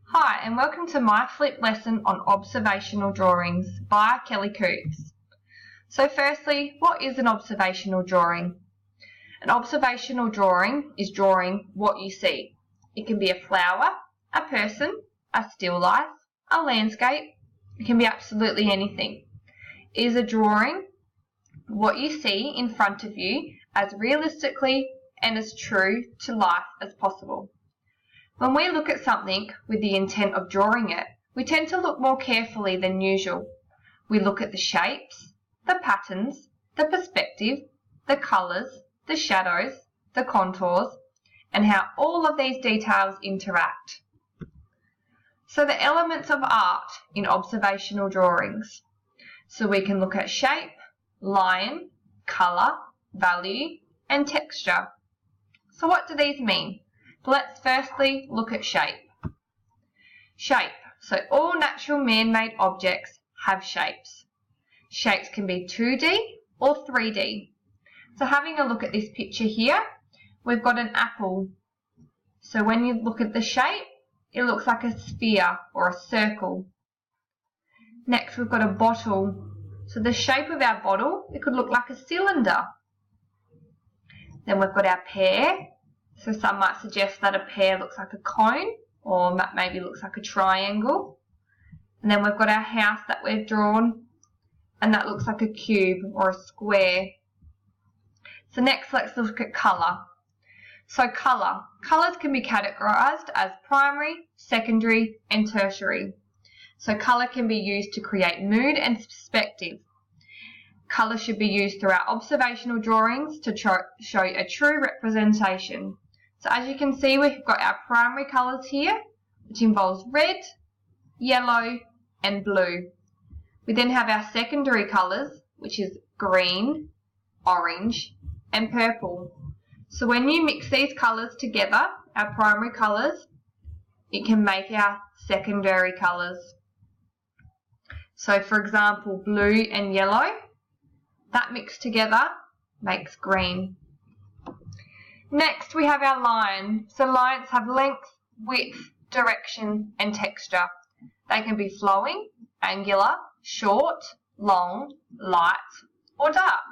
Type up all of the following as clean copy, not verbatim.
Hi and welcome to my flip lesson on observational drawings by Kelly Coops. So firstly, what is an observational drawing? An observational drawing is drawing what you see. It can be a flower, a person, a still life, a landscape. It can be absolutely anything. It is a drawing what you see in front of you as realistically and as true to life as possible. When we look at something with the intent of drawing it, we tend to look more carefully than usual. We look at the shapes, the patterns, the perspective, the colours, the shadows, the contours, and how all of these details interact. So the elements of art in observational drawings. So we can look at shape, line, colour, value, and texture. So what do these mean? Let's firstly look at shape. Shape. So all natural man-made objects have shapes. Shapes can be 2D or 3D. So having a look at this picture here, we've got an apple. So when you look at the shape, it looks like a sphere or a circle. Next we've got a bottle. So the shape of our bottle, it could look like a cylinder. Then we've got our pear. So some might suggest that a pear looks like a cone or maybe looks like a triangle. And then we've got our house that we've drawn, and that looks like a cube or a square. So next let's look at colour. So colour. Colours can be categorised as primary, secondary and tertiary. So colour can be used to create mood and perspective. Colour should be used throughout observational drawings to show a true representation. So as you can see, we've got our primary colours here, which involves red, yellow and blue. We then have our secondary colours, which is green, orange and purple. So when you mix these colours together, our primary colours, it can make our secondary colours. So for example, blue and yellow, that mixed together makes green. Next we have our line. So lines have length, width, direction and texture. They can be flowing, angular, short, long, light or dark.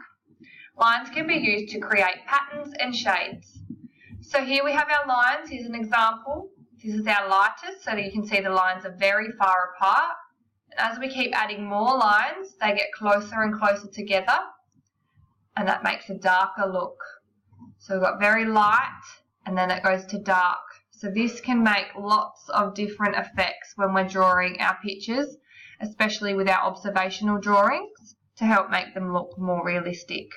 Lines can be used to create patterns and shades. So here we have our lines. Here's an example. This is our lightest, so that you can see the lines are very far apart. And as we keep adding more lines, they get closer and closer together, and that makes a darker look. So we've got very light and then it goes to dark. So this can make lots of different effects when we're drawing our pictures, especially with our observational drawings, to help make them look more realistic.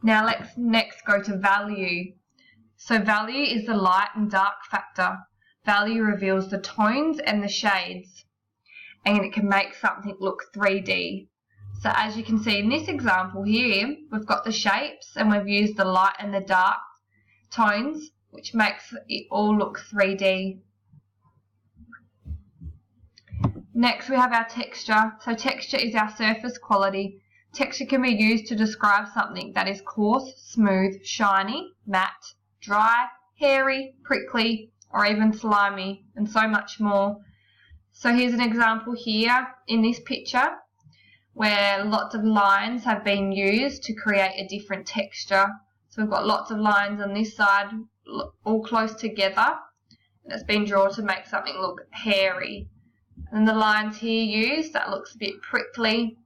Now let's next go to value. So value is the light and dark factor. Value reveals the tones and the shades, and it can make something look 3D. So as you can see in this example here, we've got the shapes and we've used the light and the dark tones, which makes it all look 3D. Next we have our texture. So texture is our surface quality. Texture can be used to describe something that is coarse, smooth, shiny, matte, dry, hairy, prickly, or even slimy, and so much more. So here's an example here in this picture where lots of lines have been used to create a different texture. So we've got lots of lines on this side all close together, and it's been drawn to make something look hairy. And the lines here used, that looks a bit prickly.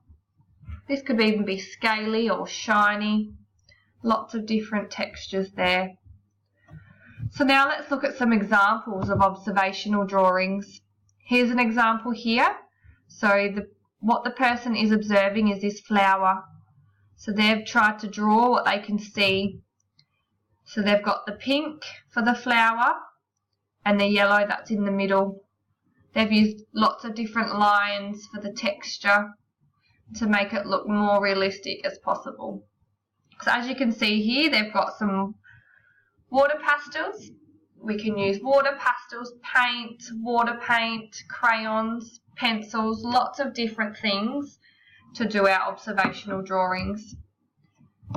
This could even be scaly or shiny. Lots of different textures there. So now let's look at some examples of observational drawings. Here's an example here. So what the person is observing is this flower. So they've tried to draw what they can see. So they've got the pink for the flower and the yellow that's in the middle. They've used lots of different lines for the texture to make it look more realistic as possible. So as you can see here, they've got some water pastels. We can use water pastels, paint, water paint, crayons, pencils, lots of different things to do our observational drawings.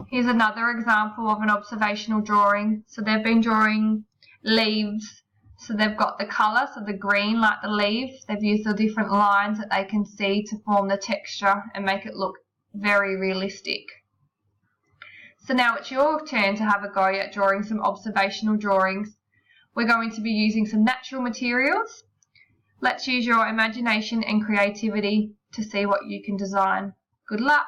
Here's another example of an observational drawing. So they've been drawing leaves. So they've got the colour, so the green like the leaf. They've used the different lines that they can see to form the texture and make it look very realistic. So now it's your turn to have a go at drawing some observational drawings. We're going to be using some natural materials. Let's use your imagination and creativity to see what you can design. Good luck!